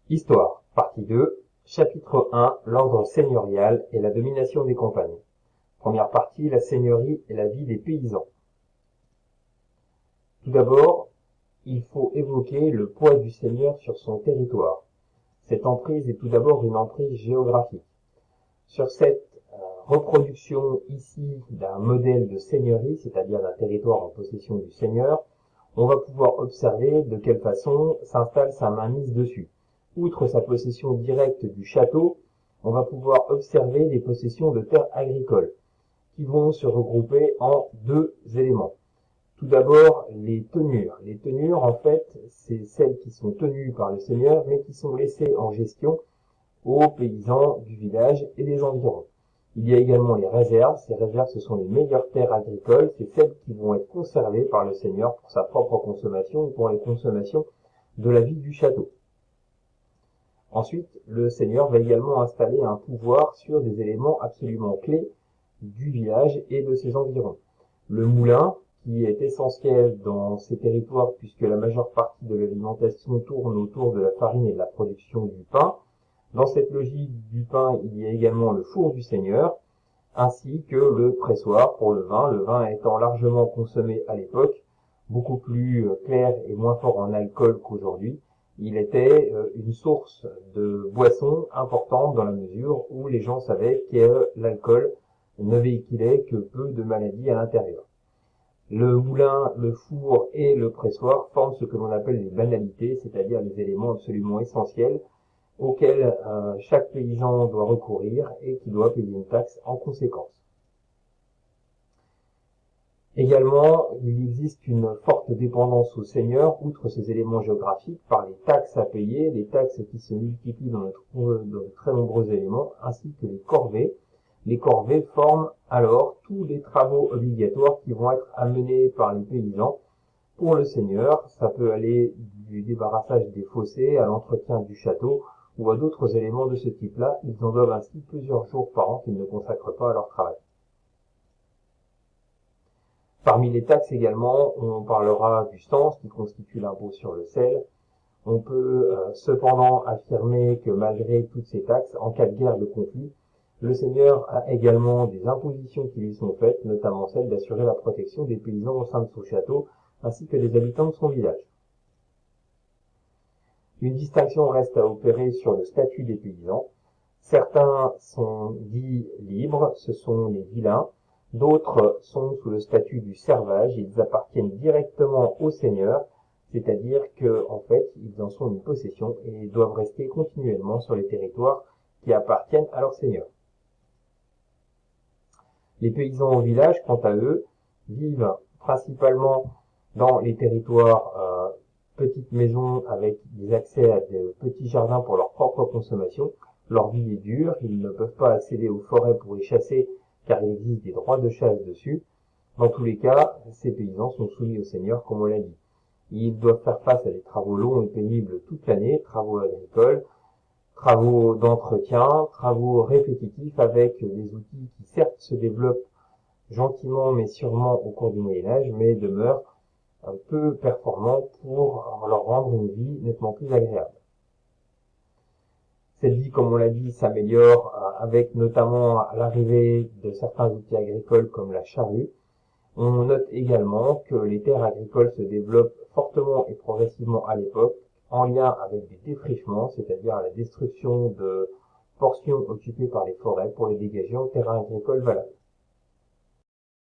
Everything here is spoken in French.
Histoire, partie 2, chapitre 1, l'ordre seigneurial et la domination des campagnes. Première partie, la seigneurie et la vie des paysans. Tout d'abord, il faut évoquer le poids du seigneur sur son territoire. Cette emprise est tout d'abord une emprise géographique. Sur cette reproduction ici d'un modèle de seigneurie, c'est-à-dire d'un territoire en possession du seigneur, on va pouvoir observer de quelle façon s'installe sa mainmise dessus. Outre sa possession directe du château, on va pouvoir observer les possessions de terres agricoles, qui vont se regrouper en deux éléments. Tout d'abord, les tenures. Les tenures, en fait, c'est celles qui sont tenues par le seigneur, mais qui sont laissées en gestion aux paysans du village et des environs. Il y a également les réserves. Ces réserves, ce sont les meilleures terres agricoles. C'est celles qui vont être conservées par le seigneur pour sa propre consommation ou pour les consommations de la vie du château. Ensuite, le seigneur va également installer un pouvoir sur des éléments absolument clés du village et de ses environs. Le moulin, qui est essentiel dans ces territoires puisque la majeure partie de l'alimentation tourne autour de la farine et de la production du pain. Dans cette logique du pain, il y a également le four du seigneur, ainsi que le pressoir pour le vin étant largement consommé à l'époque, beaucoup plus clair et moins fort en alcool qu'aujourd'hui. Il était une source de boissons importante dans la mesure où les gens savaient que l'alcool ne véhiculait que peu de maladies à l'intérieur. Le moulin, le four et le pressoir forment ce que l'on appelle les banalités, c'est-à-dire les éléments absolument essentiels auxquels chaque paysan doit recourir et qui doit payer une taxe en conséquence. Également, il existe une forte dépendance au seigneur, outre ces éléments géographiques, par les taxes à payer, les taxes qui se multiplient dans de très nombreux éléments, ainsi que les corvées. Les corvées forment alors tous les travaux obligatoires qui vont être amenés par les paysans pour le seigneur. Ça peut aller du débarrassage des fossés à l'entretien du château ou à d'autres éléments de ce type-là. Ils en doivent ainsi plusieurs jours par an qu'ils ne consacrent pas à leur travail. Parmi les taxes également, on parlera du cens qui constitue l'impôt sur le sel. On peut cependant affirmer que malgré toutes ces taxes, en cas de guerre, de conflit, le seigneur a également des impositions qui lui sont faites, notamment celle d'assurer la protection des paysans au sein de son château, ainsi que des habitants de son village. Une distinction reste à opérer sur le statut des paysans. Certains sont dits libres, ce sont les vilains. D'autres sont sous le statut du servage, ils appartiennent directement au seigneur, c'est-à-dire que, en fait, ils en sont une possession et doivent rester continuellement sur les territoires qui appartiennent à leur seigneur. Les paysans au village, quant à eux, vivent principalement dans les territoires petites maisons avec des accès à de petits jardins pour leur propre consommation. Leur vie est dure, ils ne peuvent pas accéder aux forêts pour y chasser car il existe des droits de chasse dessus. Dans tous les cas, ces paysans sont soumis au seigneur, comme on l'a dit. Ils doivent faire face à des travaux longs et pénibles toute l'année, travaux agricoles, travaux d'entretien, travaux répétitifs avec des outils qui certes se développent gentiment mais sûrement au cours du Moyen-Âge, mais demeurent un peu performants pour leur rendre une vie nettement plus agréable. Cette vie, comme on l'a dit, s'améliore avec notamment l'arrivée de certains outils agricoles comme la charrue. On note également que les terres agricoles se développent fortement et progressivement à l'époque, en lien avec des défrichements, c'est-à-dire la destruction de portions occupées par les forêts pour les dégager en terrains agricoles valables.